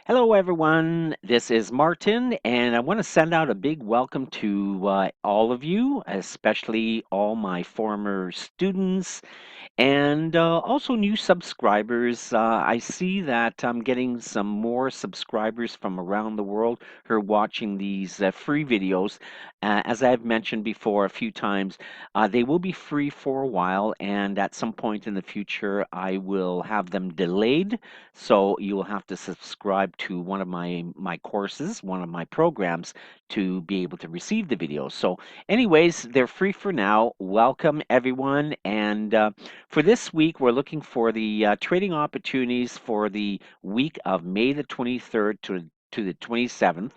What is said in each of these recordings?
Hello, everyone. This is Martin, and I want to send out a big welcome to all of you, especially all my former students and also new subscribers. I see that I'm getting some more subscribers from around the world who are watching these free videos. As I've mentioned before a few times, they will be free for a while, and at some point in the future, I will have them delayed. So you will have to subscribe to one of my courses, one of my programs, to be able to receive the videos. So, anyways, they're free for now. Welcome, everyone, and for this week, we're looking for the trading opportunities for the week of May the 23rd to the 27th.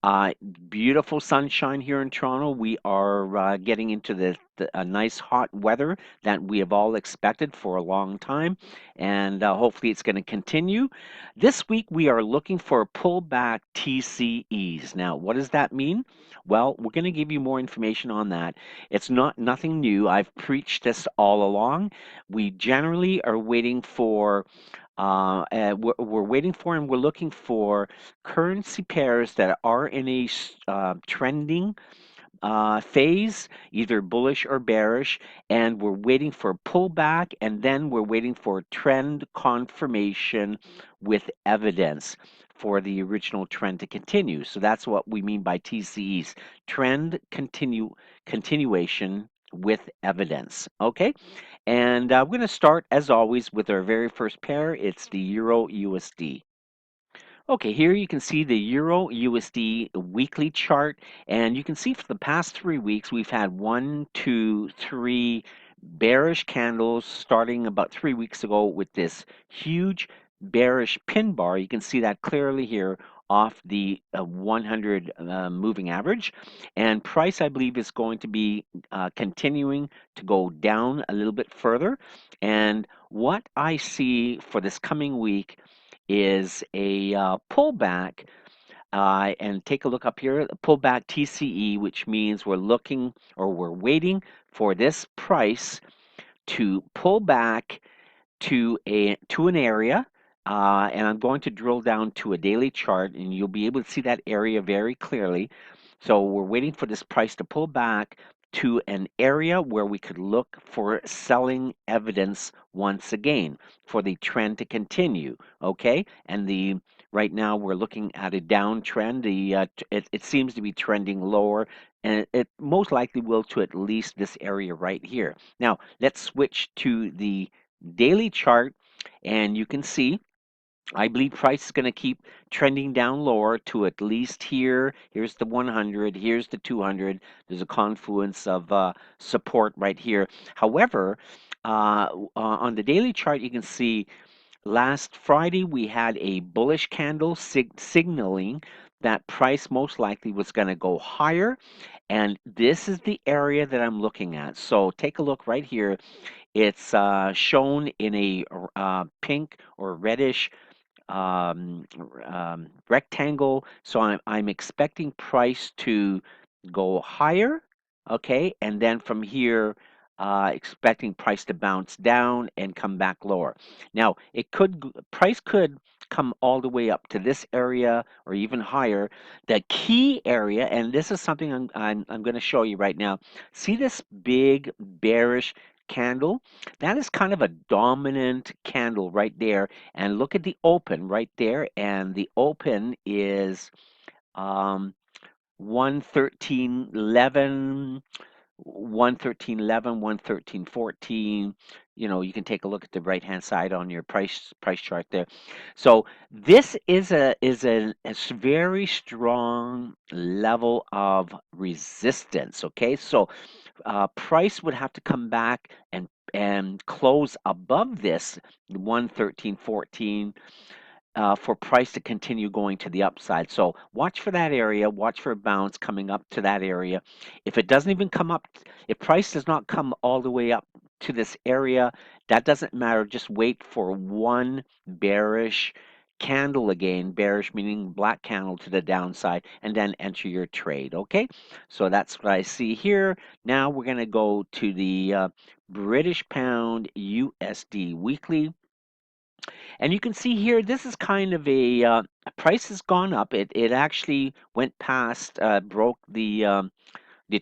Uh, Beautiful sunshine here in Toronto. We are getting into the a nice hot weather that we have all expected for a long time, and hopefully it's going to continue. This week we are looking for pullback TCEs. Now, what does that mean? Well, we're going to give you more information on that. It's not nothing new. I've preached this all along. We generally are waiting for we're waiting for and we're looking for currency pairs that are in a trending phase, either bullish or bearish, and we're waiting for a pullback, and then we're waiting for trend confirmation with evidence for the original trend to continue. So that's what we mean by TCEs, continuation with evidence. Okay, and we're going to start as always with our very first pair. It's the Euro USD. Okay, here you can see the Euro USD weekly chart, and you can see for the past 3 weeks we've had one, two, three bearish candles starting about 3 weeks ago with this huge bearish pin bar. You can see that clearly here off the 100 moving average, and price I believe is going to be continuing to go down a little bit further. And what I see for this coming week is a pullback. And take a look up here, a pullback TCE, which means we're looking or we're waiting for this price to pull back to an area. And I'm going to drill down to a daily chart, and you'll be able to see that area very clearly. So we're waiting for this price to pull back to an area where we could look for selling evidence once again for the trend to continue. Okay, and the right now we're looking at a downtrend. It seems to be trending lower, and it most likely will to at least this area right here. Now let's switch to the daily chart, and you can see I believe price is going to keep trending down lower to at least here. Here's the 100. Here's the 200. There's a confluence of support right here. However, on the daily chart, you can see last Friday we had a bullish candle signaling that price most likely was going to go higher. And this is the area that I'm looking at. So take a look right here. It's shown in a pink or reddish rectangle. So I'm expecting price to go higher, okay, and then from here, expecting price to bounce down and come back lower. Now, price could come all the way up to this area or even higher. The key area, and this is something I'm going to show you right now. See this big bearish candle? That is kind of a dominant candle right there, and look at the open right there, and the open is um, 113.11, 113.14. You know, you can take a look at the right hand side on your price chart there. So this is a very strong level of resistance. Okay, so price would have to come back and close above this 113.14 for price to continue going to the upside. So watch for that area, watch for a bounce coming up to that area. If it doesn't even come up, if price does not come all the way up to this area, that doesn't matter. Just wait for one bearish candle again, bearish meaning black candle to the downside, and then enter your trade. Okay, so that's what I see here. Now we're going to go to the British pound USD weekly. And you can see here, this is kind of a Price has gone up. It actually went past, broke the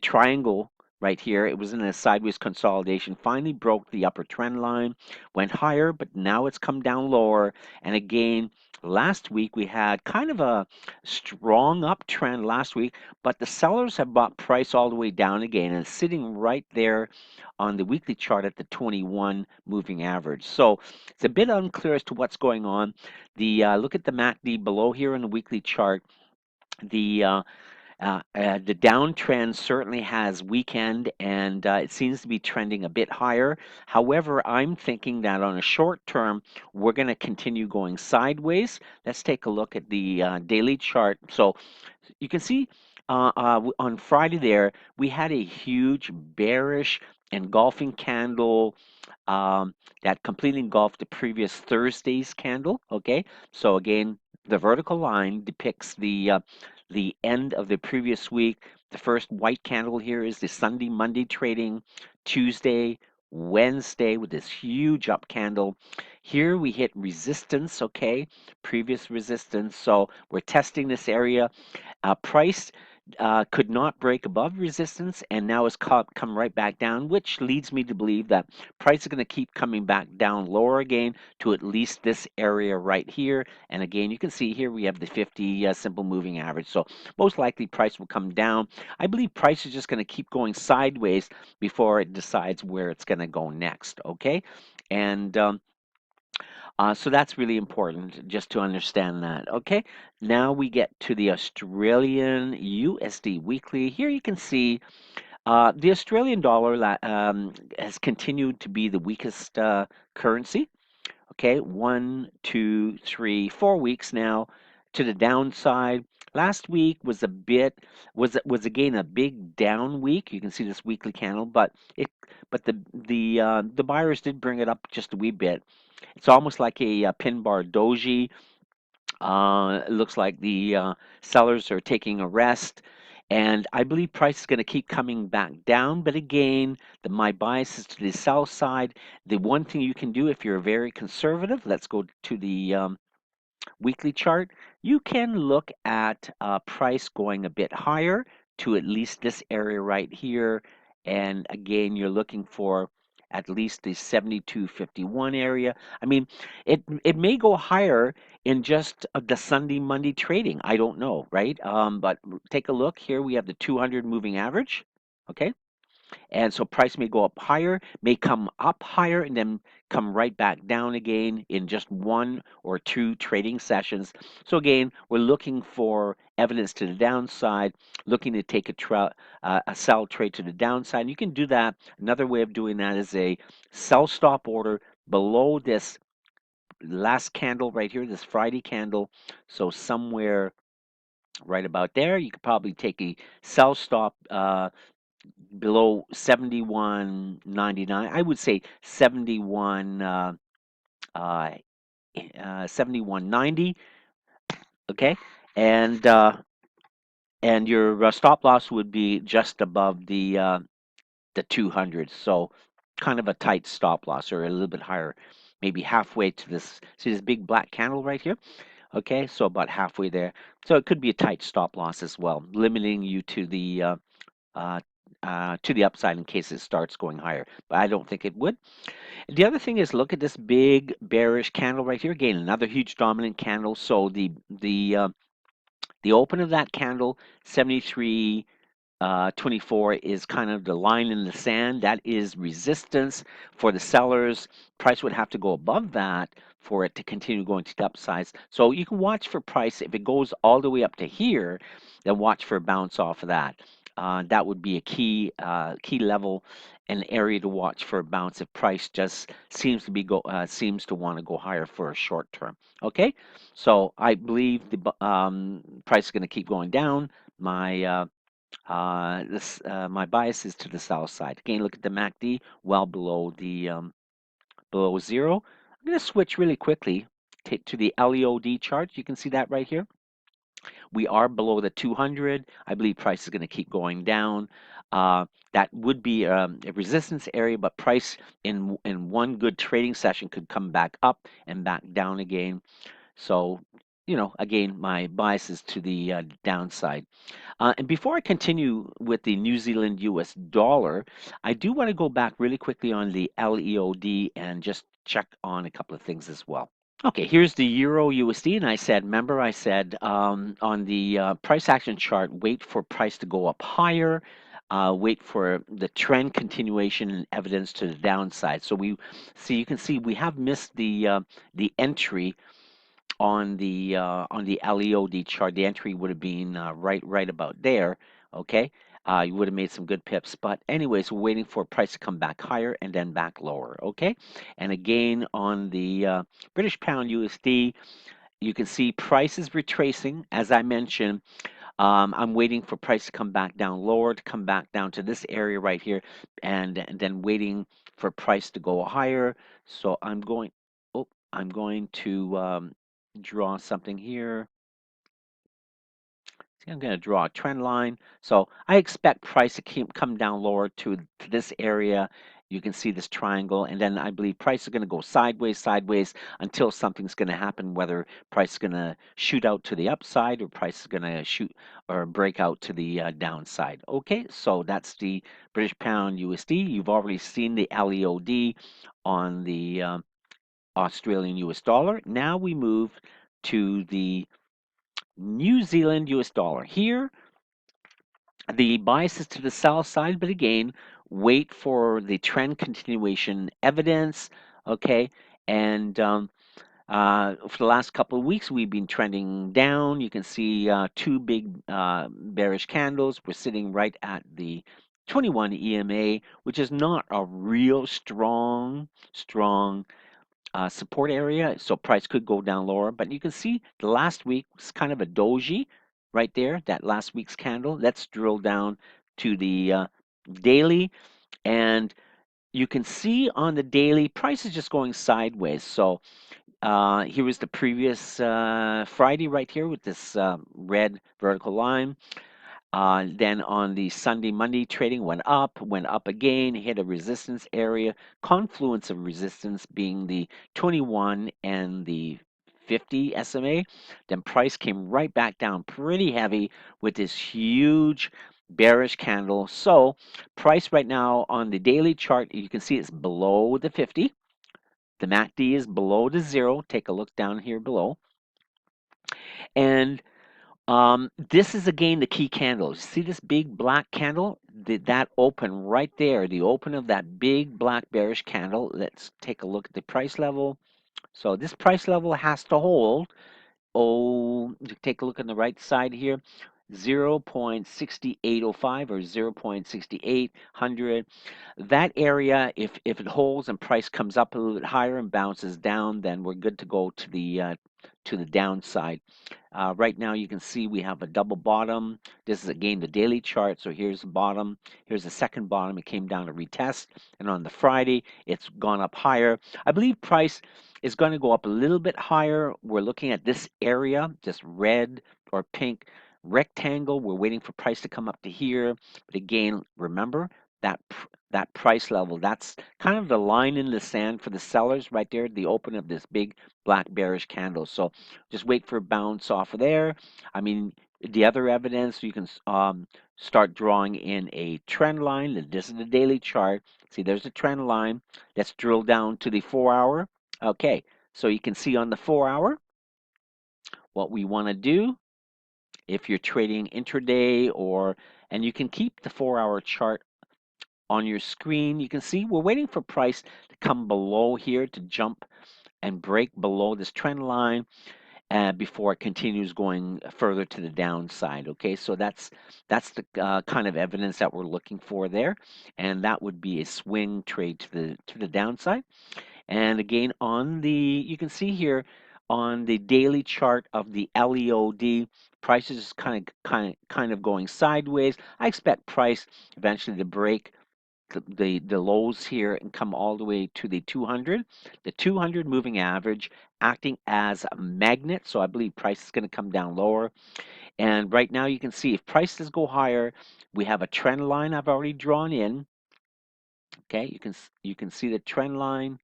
triangle right here. It was in a sideways consolidation, finally broke the upper trend line, went higher, but now it's come down lower. And again, last week we had kind of a strong uptrend last week, but the sellers have brought price all the way down again and it's sitting right there on the weekly chart at the 21 moving average. So it's a bit unclear as to what's going on. The look at the MACD below here on the weekly chart. The downtrend certainly has weakened and it seems to be trending a bit higher. However, I'm thinking that on a short term, we're going to continue going sideways. Let's take a look at the daily chart. So you can see on Friday there, we had a huge bearish engulfing candle um, that completely engulfed the previous Thursday's candle. Okay, so again, the vertical line depicts the end of the previous week. The first white candle here is the Sunday, Monday trading, Tuesday, Wednesday with this huge up candle. Here we hit resistance, okay, previous resistance. So we're testing this area. Price could not break above resistance and now has come right back down, which leads me to believe that price is going to keep coming back down lower again to at least this area right here. And again, you can see here we have the 50 simple moving average. So most likely price will come down. I believe price is just going to keep going sideways before it decides where it's going to go next. Okay. And so that's really important just to understand that. Okay, now we get to the Australian USD weekly. Here you can see the Australian dollar has continued to be the weakest currency. Okay, 1, 2, 3, 4 weeks now to the downside. Last week was a bit was again a big down week. You can see this weekly candle, but the buyers did bring it up just a wee bit. It's almost like a, pin bar doji. It looks like the sellers are taking a rest. And I believe price is going to keep coming back down. But again, my bias is to the sell side. The one thing you can do if you're very conservative, let's go to the weekly chart, you can look at price going a bit higher to at least this area right here. And again, you're looking for at least the 72.51 area. I mean, it may go higher in just the Sunday, Monday trading. I don't know, right? But take a look here. We have the 200 moving average. Okay. And so price may go up higher, may come up higher, and then come right back down again in just 1 or 2 trading sessions. So again, we're looking for evidence to the downside, looking to take a sell trade to the downside. You can do that. Another way of doing that is a sell stop order below this last candle right here, this Friday candle. So somewhere right about there, you could probably take a sell stop below 71.99. I would say uh, 71.90. Okay, and uh, and your stop loss would be just above the 200. So kind of a tight stop loss, or a little bit higher, maybe halfway to this. See this big black candle right here? Okay, so about halfway there. So it could be a tight stop loss as well, limiting you uh, to the upside in case it starts going higher. But I don't think it would. The other thing is look at this big bearish candle right here. Again, another huge dominant candle. So the open of that candle, 73. 24 is kind of the line in the sand. That is resistance for the sellers. Price would have to go above that for it to continue going to the upsides. So you can watch for price. If it goes all the way up to here, then watch for a bounce off of that. That would be a key level, an area to watch for a bounce if price just seems to want to go higher for a short term. Okay, so I believe the price is going to keep going down. My bias is to the south side. Again, look at the MACD, well below the below zero. I'm going to switch really quickly to the LEOD chart. You can see that right here. We are below the 200. I believe price is going to keep going down. That would be a resistance area, but price in one good trading session could come back up and back down again. So again, my bias is to the downside. And before I continue with the New Zealand US dollar, I do want to go back really quickly on the LEOD and just check on a couple of things as well. Okay, here's the Euro USD, and remember, I said on the price action chart, wait for price to go up higher, wait for the trend continuation and evidence to the downside. So you can see we have missed the entry on the LEOD chart. The entry would have been right about there. Okay, you would have made some good pips. But anyways, we're waiting for price to come back higher and then back lower. Okay, and again on the British Pound USD, you can see prices retracing. As I mentioned, I'm waiting for price to come back down lower, to come back down to this area right here, and then waiting for price to go higher. So I'm going to draw something here. See, I'm going to draw a trend line. So I expect price to come down lower to this area. You can see this triangle, and then I believe price is going to go sideways until something's going to happen, whether price is going to shoot out to the upside or price is going to shoot or break out to the downside. Okay, so that's the British Pound USD. You've already seen the LEOD on the Australian US dollar. Now we move to the New Zealand US dollar. Here, the bias is to the south side, but again, wait for the trend continuation evidence. Okay, and for the last couple of weeks, we've been trending down. You can see two big bearish candles. We're sitting right at the 21 EMA, which is not a real strong support area, so price could go down lower. But you can see the last week was kind of a doji right there, that last week's candle. Let's drill down to the daily, and you can see on the daily, price is just going sideways. So here was the previous Friday right here with this red vertical line. Then on the Sunday, Monday trading went up again, hit a resistance area, confluence of resistance being the 21 and the 50 SMA. Then price came right back down pretty heavy with this huge bearish candle. So price right now on the daily chart, you can see it's below the 50. The MACD is below the zero. Take a look down here below. And this is again the key candle. See this big black candle? That open right there, the open of that big black bearish candle. Let's take a look at the price level. So this price level has to hold. Oh, take a look on the right side here. 0.6805 or 0.6800. That area, if it holds and price comes up a little bit higher and bounces down, then we're good to go to the downside. Right now, you can see we have a double bottom. This is again the daily chart. So here's the bottom. Here's the second bottom. It came down to retest, and on the Friday, it's gone up higher. I believe price is going to go up a little bit higher. We're looking at this area, this red or pink rectangle. We're waiting for price to come up to here. But again, remember that price level. That's kind of the line in the sand for the sellers right there, the open of this big black bearish candle. So just wait for a bounce off of there. I mean, the other evidence, you can start drawing in a trend line. This is the daily chart. See, there's a trend line. Let's drill down to the 4-hour. Okay, so you can see on the 4-hour what we want to do if you're trading intraday, and you can keep the 4-hour chart on your screen. You can see we're waiting for price to come below here to jump and break below this trend line before it continues going further to the downside. Okay, so that's the kind of evidence that we're looking for there, and that would be a swing trade to the downside. And again, you can see here on the daily chart of the LEOD, prices is kind of going sideways. I expect price eventually to break the lows here and come all the way to the 200. The 200 moving average acting as a magnet, so I believe price is going to come down lower. And right now you can see if prices go higher, we have a trend line I've already drawn in. Okay, you can see the trend line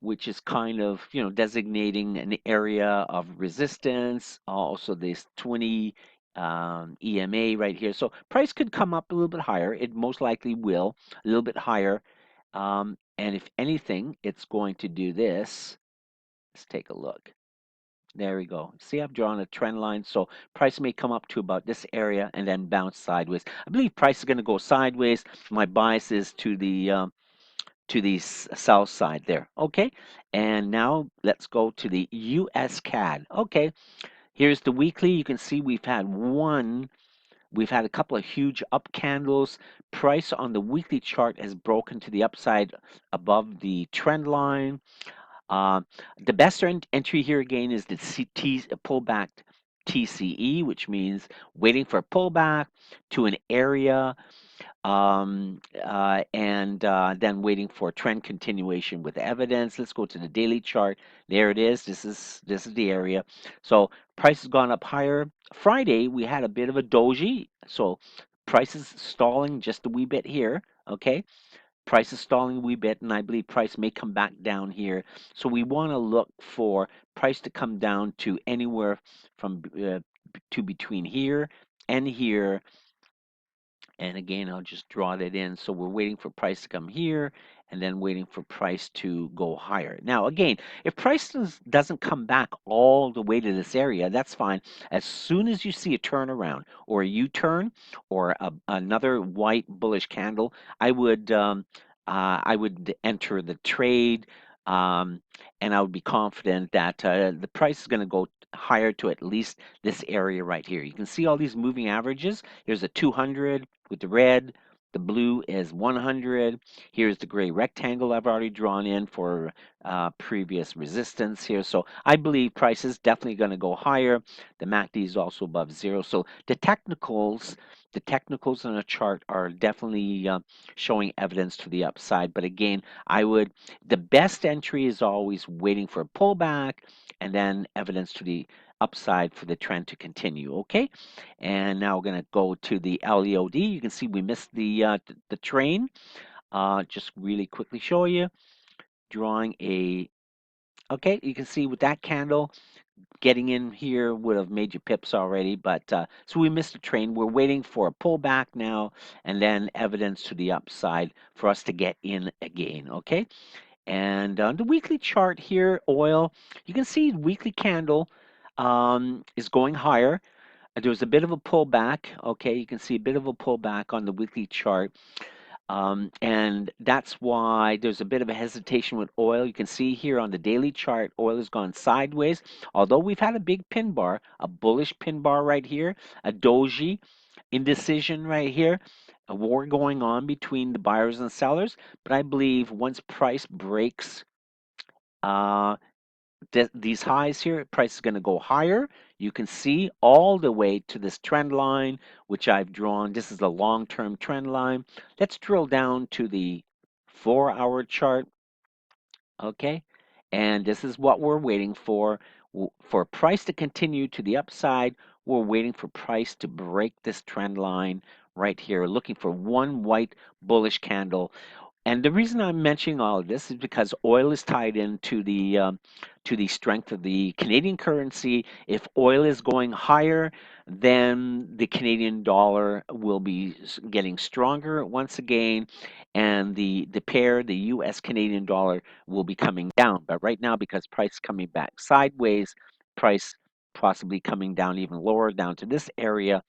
which is kind of, designating an area of resistance. Also, this 20 EMA right here. So price could come up a little bit higher. It most likely will, a little bit higher. And if anything, it's going to do this. Let's take a look. There we go. See, I've drawn a trend line. So price may come up to about this area and then bounce sideways. I believe price is going to go sideways. My bias is to the south side there. Okay. And now let's go to the US CAD. Okay. Here's the weekly. You can see we've had a couple of huge up candles. Price on the weekly chart has broken to the upside above the trend line. Uh, the best entry here again is the pullback TCE, which means waiting for a pullback to an area, and then waiting for trend continuation with evidence. Let's go to the daily chart. There it is. This is the area. So price has gone up higher. Friday we had a bit of a doji, so price is stalling just a wee bit here. Okay, price is stalling a wee bit, and I believe price may come back down here. So we want to look for price to come down to anywhere from to between here and here. And again, I'll just draw that in. So we're waiting for price to come here and then waiting for price to go higher. Now, again, if price doesn't come back all the way to this area, that's fine. As soon as you see a turnaround or a U-turn or another white bullish candle, I would enter the trade. Um, and I would be confident that the price is going to go higher to at least this area right here. You can see all these moving averages. Here's a 200 with the red. The blue is 100. Here's the gray rectangle I've already drawn in for previous resistance here. So I believe price is definitely going to go higher. The MACD is also above zero. So the technicals on a chart are definitely showing evidence to the upside. But again, the best entry is always waiting for a pullback and then evidence to the upside for the trend to continue. Okay, and now we're going to go to the LEOD. You can see we missed the train. Just really quickly show you drawing a. Okay, you can see with that candle, getting in here would have made you pips already, but so we missed a train. We're waiting for a pullback now, and then evidence to the upside for us to get in again. Okay, and on the weekly chart here, oil, you can see weekly candle is going higher. There was a bit of a pullback. Okay, you can see a bit of a pullback on the weekly chart. And that's why there's a bit of a hesitation with oil. You can see here on the daily chart, oil has gone sideways. Although we've had a big pin bar, a bullish pin bar right here, a doji indecision right here, a war going on between the buyers and sellers. But I believe once price breaks uh, these highs here, price is going to go higher. You can see all the way to this trend line, which I've drawn. This is the long-term trend line. Let's drill down to the 4-hour chart. Okay, and this is what we're waiting for. For price to continue to the upside, we're waiting for price to break this trend line right here, looking for one white bullish candle. And the reason I'm mentioning all of this is because oil is tied into to the strength of the Canadian currency. If oil is going higher, then the Canadian dollar will be getting stronger once again, and the U.S. Canadian dollar, will be coming down. But right now, because price coming back sideways, price possibly coming down even lower, down to this area,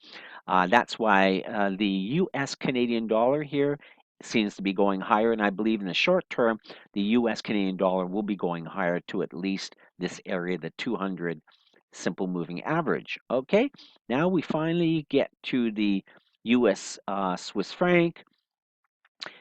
that's why the U.S. Canadian dollar here seems to be going higher, and I believe in the short term, the U.S. Canadian dollar will be going higher to at least this area, the 200 simple moving average. Okay, now we finally get to the U.S. Swiss franc.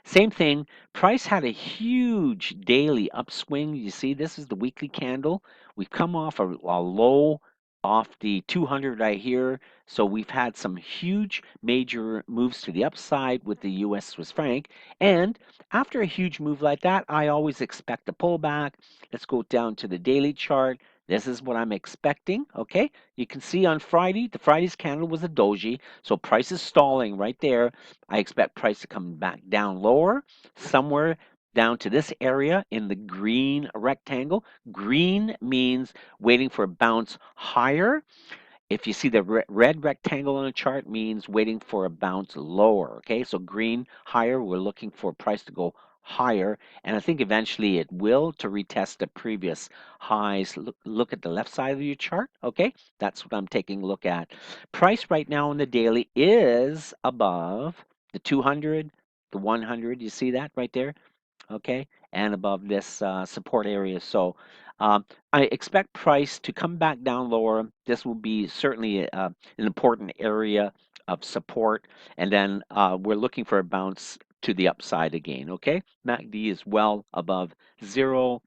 Same thing. Price had a huge daily upswing. You see, this is the weekly candle. We've come off a low off the 200 right here. So we've had some huge major moves to the upside with the US Swiss franc. And after a huge move like that, I always expect a pullback. Let's go down to the daily chart. This is what I'm expecting. Okay, you can see on Friday, the Friday's candle was a doji. So price is stalling right there. I expect price to come back down lower, somewhere down to this area in the green rectangle. Green means waiting for a bounce higher. If you see the red rectangle on the chart means waiting for a bounce lower. Okay, so green higher, we're looking for price to go higher, and I think eventually it will to retest the previous highs. Look at the left side of your chart. Okay, that's what I'm taking a look at. Price right now on the daily is above the 200, the 100. You see that right there? Okay, and above this support area. So um, I expect price to come back down lower. This will be certainly an important area of support, and then we're looking for a bounce to the upside again. Okay, MACD is well above zero.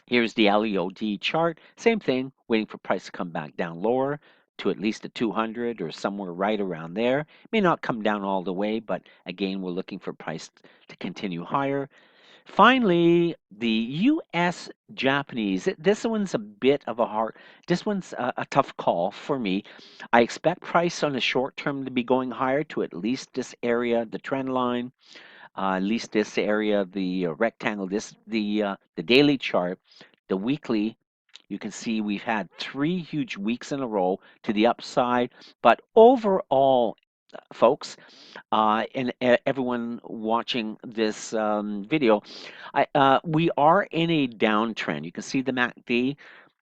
Here's the LEOD chart. Same thing, waiting for price to come back down lower to at least a 200 or somewhere right around there. May not come down all the way, but again, we're looking for price to continue higher. Finally, the US Japanese. This one's a bit of a hard, this one's a tough call for me. I expect price on the short term to be going higher to at least this area, the trend line, at least this area, the rectangle, the daily chart, the weekly. You can see we've had 3 huge weeks in a row to the upside, but overall, folks, and everyone watching this video, we are in a downtrend. You can see the MACD.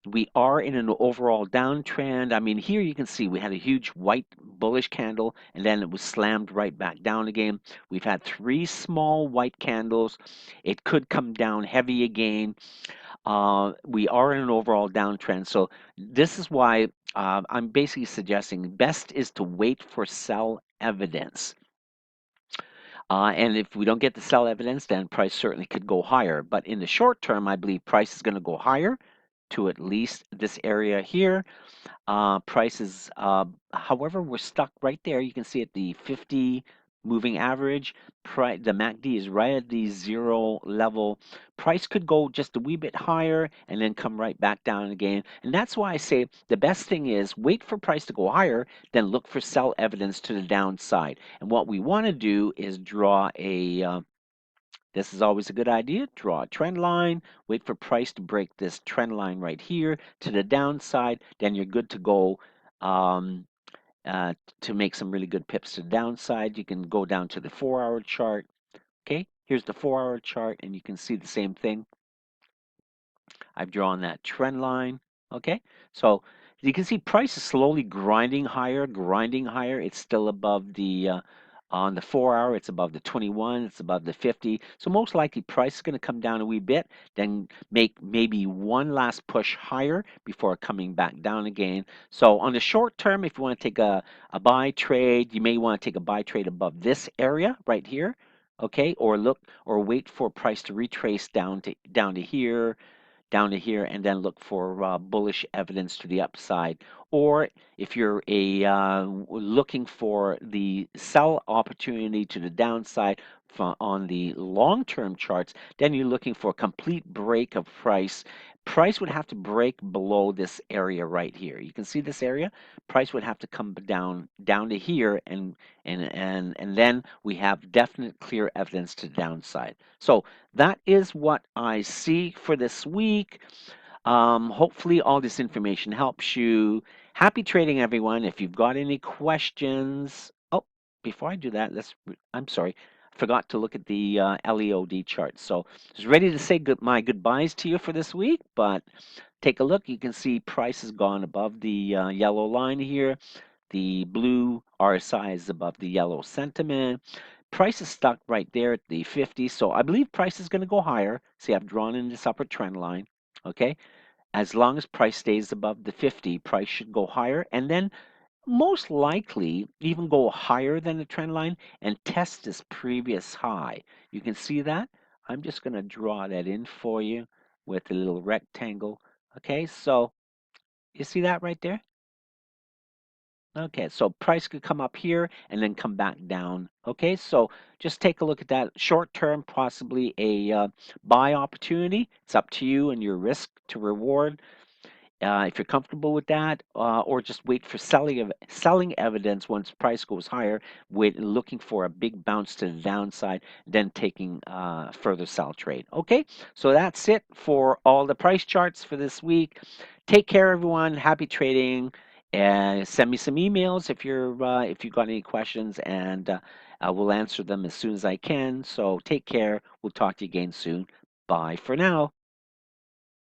We are in an overall downtrend. I mean, here you can see we had a huge white bullish candle and then it was slammed right back down again. We've had 3 small white candles. It could come down heavy again. We are in an overall downtrend. So this is why I'm basically suggesting best is to wait for sell evidence. And if we don't get the sell evidence, then price certainly could go higher. But in the short term, I believe price is going to go higher to at least this area here. Prices, however, we're stuck right there. You can see at the 50 moving average. The MACD is right at the zero level. Price could go just a wee bit higher and then come right back down again. And that's why I say the best thing is wait for price to go higher, then look for sell evidence to the downside. And what we want to do is draw a this is always a good idea. Draw a trend line, wait for price to break this trend line right here to the downside, then you're good to go um, to make some really good pips to the downside. You can go down to the 4-hour chart. Okay, here's the 4-hour chart, and you can see the same thing. I've drawn that trend line. Okay, so you can see price is slowly grinding higher, grinding higher. It's still above the on the 4-hour, it's above the 21, it's above the 50. So most likely price is going to come down a wee bit, then make maybe one last push higher before coming back down again. So on the short term, if you want to take a buy trade, you may want to take a buy trade above this area right here. Okay, or look or wait for price to retrace down to here, and then look for bullish evidence to the upside. Or if you're looking for the sell opportunity to the downside on the long-term charts, then you're looking for a complete break of price. Price would have to break below this area right here. You can see this area. Price would have to come down to here, and then we have definite clear evidence to the downside. So that is what I see for this week. Hopefully, all this information helps you. Happy trading, everyone. If you've got any questions, oh, before I do that, I'm sorry, forgot to look at the LEOD chart. So I was ready to say my goodbyes to you for this week, but take a look. You can see price has gone above the yellow line here. The blue RSI is above the yellow sentiment. Price is stuck right there at the 50. So I believe price is going to go higher. See, I've drawn in this upper trend line. Okay. As long as price stays above the 50, price should go higher and then most likely even go higher than the trend line and test this previous high. You can see that. I'm just going to draw that in for you with a little rectangle. Okay. So you see that right there? Okay, so price could come up here and then come back down. Okay, so just take a look at that. Short term, possibly a buy opportunity. It's up to you and your risk to reward. If you're comfortable with that, or just wait for selling evidence once price goes higher, with looking for a big bounce to the downside, then taking further sell trade. Okay, so that's it for all the price charts for this week. Take care, everyone. Happy trading, and send me some emails if you got any questions, and I will answer them as soon as I can. So take care. We'll talk to you again soon. Bye for now.